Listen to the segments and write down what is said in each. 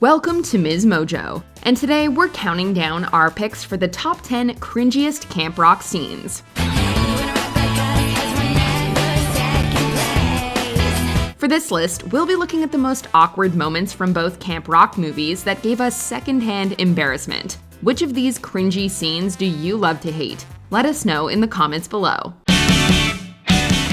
Welcome to MsMojo, and today we're counting down our picks for the top 10 cringiest camp rock scenes. For this list, we'll be looking at the most awkward moments from both camp rock movies that gave us secondhand embarrassment. Which of these cringy scenes do you love to hate? Let us know in the comments below.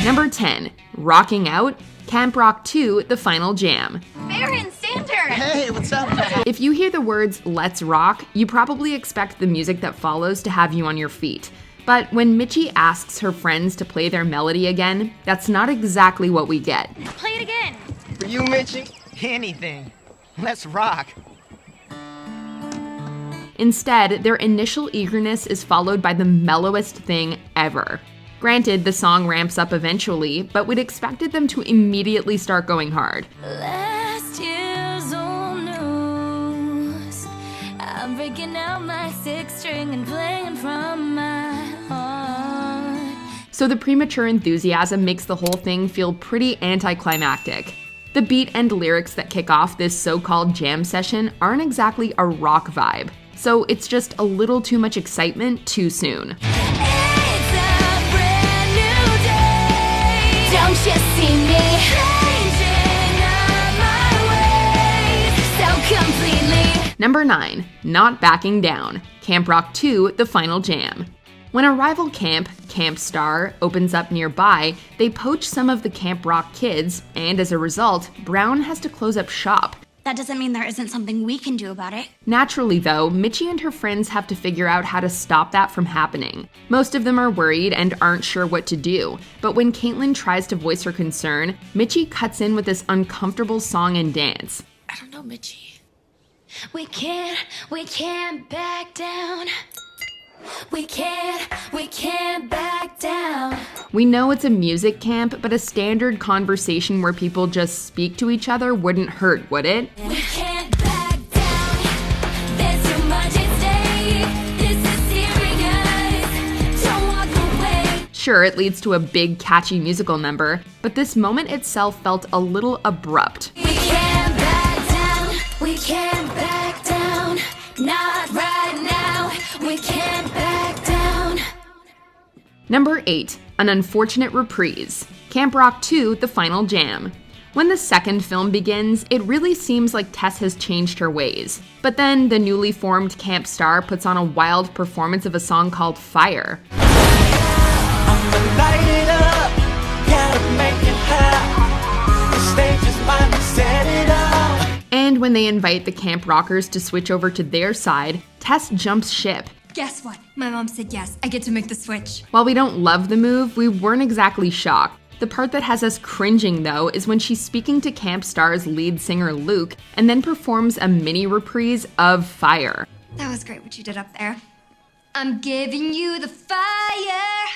Number 10. Rocking Out, Camp Rock 2, The Final Jam. Baron Sander! Hey, what's up? If you hear the words, "let's rock," you probably expect the music that follows to have you on your feet. But when Mitchie asks her friends to play their melody again, that's not exactly what we get. Play it again! For you, Mitchie, anything. Let's rock. Instead, their initial eagerness is followed by the mellowest thing ever. Granted, the song ramps up eventually, but we'd expected them to immediately start going hard. Last year's old news. I'm breaking out my sixth string and playing from my heart. So the premature enthusiasm makes the whole thing feel pretty anticlimactic. The beat and lyrics that kick off this so-called jam session aren't exactly a rock vibe, so it's just a little too much excitement too soon. Don't you see me changing on my ways so completely? Number 9. Not Backing Down, Camp Rock 2, The Final Jam. When a rival camp, Camp Star, opens up nearby, they poach some of the Camp Rock kids, and as a result, Brown has to close up shop. That doesn't mean there isn't something we can do about it. Naturally though, Mitchie and her friends have to figure out how to stop that from happening. Most of them are worried and aren't sure what to do, but when Caitlin tries to voice her concern, Mitchie cuts in with this uncomfortable song and dance. I don't know, Mitchie. We can't back down. We can't back down. We know it's a music camp, but a standard conversation where people just speak to each other wouldn't hurt, would it? We can't back down. There's too much at stake. This is serious. Don't walk away. Sure, it leads to a big, catchy musical number, but this moment itself felt a little abrupt. We can't back down. We can't back down. Not right now. We can't back down. Number 8. An Unfortunate Reprise, Camp Rock 2, The Final Jam. When the second film begins, it really seems like Tess has changed her ways. But then the newly formed Camp Star puts on a wild performance of a song called Fire. I'ma light it up, gotta make it hot. The stage is mine, set it up. And when they invite the Camp Rockers to switch over to their side, Tess jumps ship. Guess what? My mom said yes. I get to make the switch. While we don't love the move, we weren't exactly shocked. The part that has us cringing, though, is when she's speaking to Camp Star's lead singer Luke and then performs a mini reprise of Fire. That was great what you did up there. I'm giving you the fire.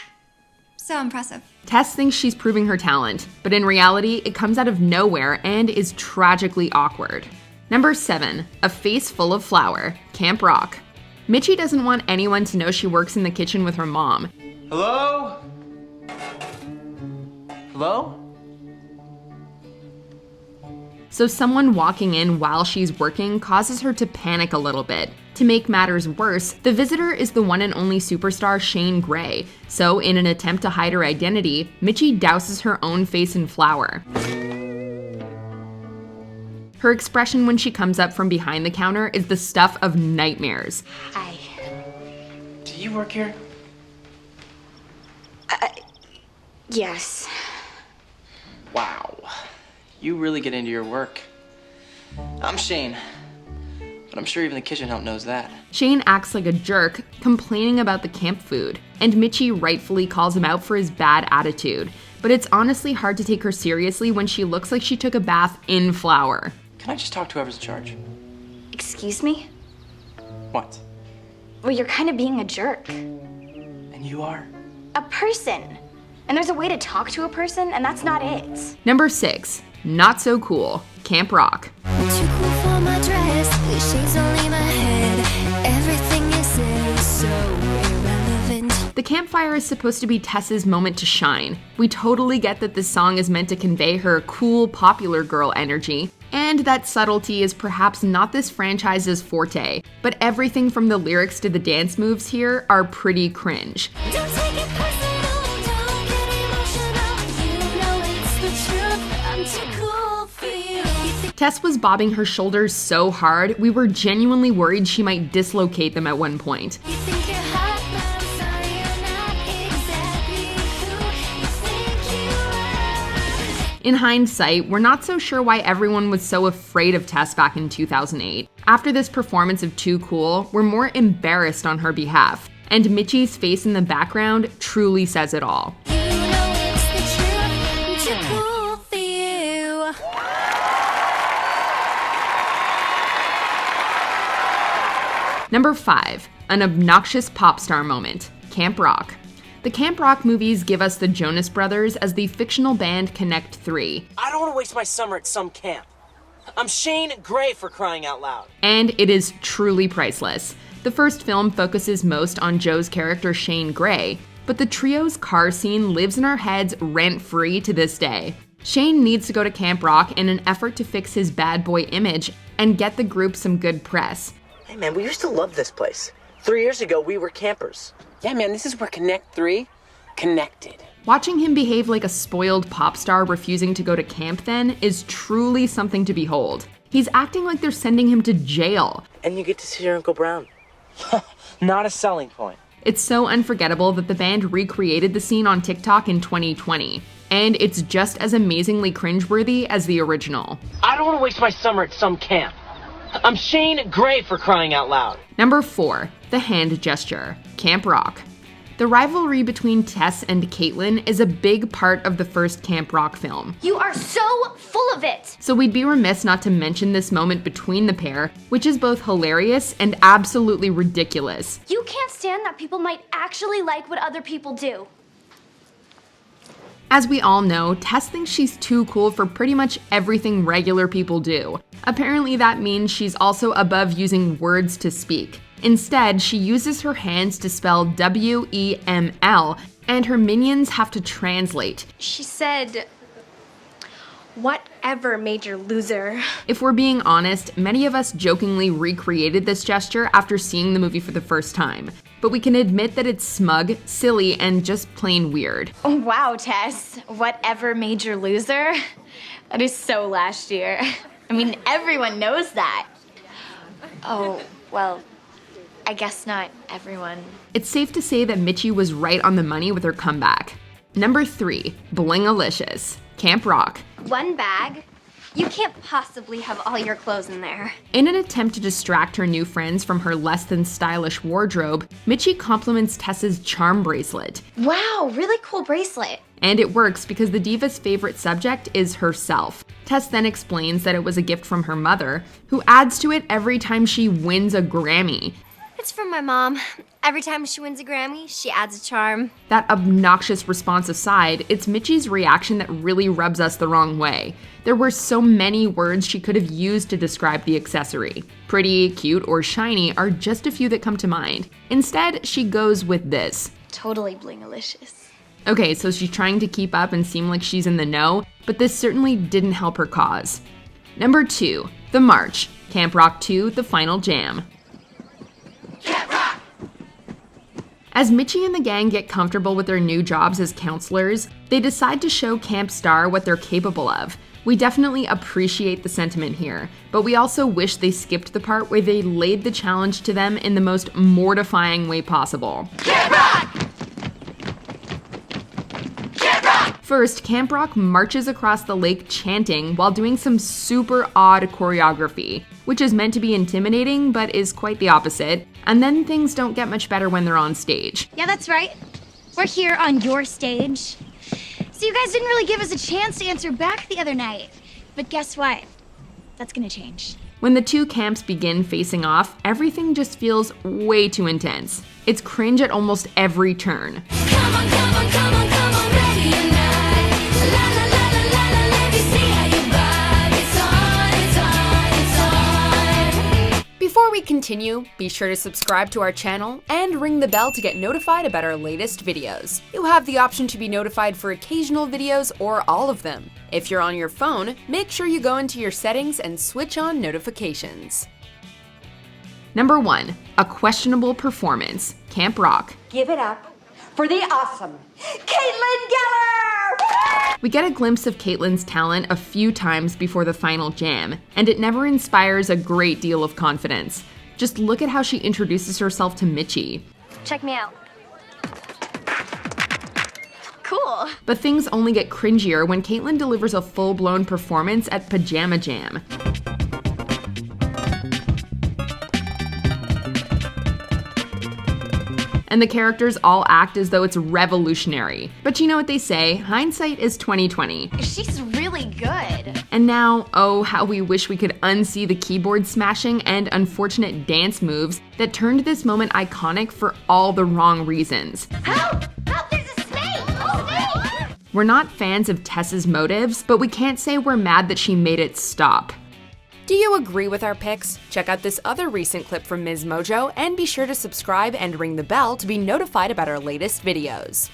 So impressive. Tess thinks she's proving her talent, but in reality, it comes out of nowhere and is tragically awkward. Number 7. A Face Full of Flour, Camp Rock. Mitchie doesn't want anyone to know she works in the kitchen with her mom. Hello? Hello? So someone walking in while she's working causes her to panic a little bit. To make matters worse, the visitor is the one and only superstar Shane Gray. So in an attempt to hide her identity, Mitchie douses her own face in flour. Her expression when she comes up from behind the counter is the stuff of nightmares. Hi. Do you work here? Yes. Wow. You really get into your work. I'm Shane, but I'm sure even the kitchen help knows that. Shane acts like a jerk, complaining about the camp food, and Mitchie rightfully calls him out for his bad attitude. But it's honestly hard to take her seriously when she looks like she took a bath in flour. Can I just talk to whoever's in charge? Excuse me? What? Well, you're kind of being a jerk. And you are? A person. And there's a way to talk to a person, and that's not it. Number 6. Not So Cool, Camp Rock. Too cool for my dress. These shades only my head. Everything you say is so irrelevant. The campfire is supposed to be Tess's moment to shine. We totally get that this song is meant to convey her cool, popular girl energy, and that subtlety is perhaps not this franchise's forte, but everything from the lyrics to the dance moves here are pretty cringe. Don't take it personal, don't get emotional. You know it's the truth, I'm too cool for you. Tess was bobbing her shoulders so hard, we were genuinely worried she might dislocate them at one point. You think you're hot, but I'm sorry you're not exactly who you think you are. In hindsight, we're not so sure why everyone was so afraid of Tess back in 2008. After this performance of Too Cool, we're more embarrassed on her behalf. And Mitchie's face in the background truly says it all. You know it's the truth, I'm too cool for you. Number 5, an obnoxious pop star moment, Camp Rock. The Camp Rock movies give us the Jonas Brothers as the fictional band Connect 3. I don't want to waste my summer at some camp. I'm Shane Gray, for crying out loud. And it is truly priceless. The first film focuses most on Joe's character Shane Gray, but the trio's car scene lives in our heads rent-free to this day. Shane needs to go to Camp Rock in an effort to fix his bad boy image and get the group some good press. Hey man, we used to love this place. 3 years ago, we were campers. Yeah man, this is where Connect 3 connected. Watching him behave like a spoiled pop star refusing to go to camp then is truly something to behold. He's acting like they're sending him to jail. And you get to see your Uncle Brown. Not a selling point. It's so unforgettable that the band recreated the scene on TikTok in 2020. And it's just as amazingly cringeworthy as the original. I don't want to waste my summer at some camp. I'm Shane Gray, for crying out loud. Number 4, the hand gesture, Camp Rock. The rivalry between Tess and Caitlin is a big part of the first Camp Rock film. You are so full of it! So we'd be remiss not to mention this moment between the pair, which is both hilarious and absolutely ridiculous. You can't stand that people might actually like what other people do. As we all know, Tess thinks she's too cool for pretty much everything regular people do. Apparently that means she's also above using words to speak. Instead, she uses her hands to spell W-E-M-L, and her minions have to translate. She said, "Whatever, major loser." If we're being honest, many of us jokingly recreated this gesture after seeing the movie for the first time. But we can admit that it's smug, silly, and just plain weird. Oh, wow, Tess. Whatever major loser? That is so last year. I mean, everyone knows that. Oh, well, I guess not everyone. It's safe to say that Mitchie was right on the money with her comeback. Number 3, Blingalicious, Camp Rock. One bag? You can't possibly have all your clothes in there. In an attempt to distract her new friends from her less than stylish wardrobe, Mitchie compliments Tess's charm bracelet. Wow, really cool bracelet. And it works because the diva's favorite subject is herself. Tess then explains that it was a gift from her mother, who adds to it every time she wins a Grammy. It's from my mom. Every time she wins a Grammy, she adds a charm. That obnoxious response aside, it's Mitchie's reaction that really rubs us the wrong way. There were so many words she could have used to describe the accessory. Pretty, cute, or shiny are just a few that come to mind. Instead, she goes with this. Totally blingalicious. Okay, so she's trying to keep up and seem like she's in the know, but this certainly didn't help her cause. Number 2, The March, Camp Rock 2, The Final Jam. As Mitchie and the gang get comfortable with their new jobs as counselors, they decide to show Camp Star what they're capable of. We definitely appreciate the sentiment here, but we also wish they skipped the part where they laid the challenge to them in the most mortifying way possible. Camp Rock! Camp Rock! First, Camp Rock marches across the lake chanting while doing some super odd choreography, which is meant to be intimidating but is quite the opposite, and then things don't get much better when they're on stage. Yeah, that's right. We're here on your stage. So you guys didn't really give us a chance to answer back the other night. But guess what? That's gonna change. When the two camps begin facing off, everything just feels way too intense. It's cringe at almost every turn. Come on, come on, come on, come on, ready or not. La la la la la la, let me see how you vibe. It's on, it's on, it's on. Before we continue continue, be sure to subscribe to our channel and ring the bell to get notified about our latest videos. You have the option to be notified for occasional videos or all of them. If you're on your phone, make sure you go into your settings and switch on notifications. Number 1. A questionable performance. Camp Rock. Give it up for the awesome Caitlin Geller! We get a glimpse of Caitlin's talent a few times before the final jam, and it never inspires a great deal of confidence. Just look at how she introduces herself to Mitchie. Check me out. Cool. But things only get cringier when Caitlin delivers a full-blown performance at Pajama Jam. And the characters all act as though it's revolutionary. But you know what they say, hindsight is 20/20. She's really good. And now, oh, how we wish we could unsee the keyboard smashing and unfortunate dance moves that turned this moment iconic for all the wrong reasons. Help! Help, there's a snake! Oh, snake! We're not fans of Tess's motives, but we can't say we're mad that she made it stop. Do you agree with our picks? Check out this other recent clip from MsMojo and be sure to subscribe and ring the bell to be notified about our latest videos.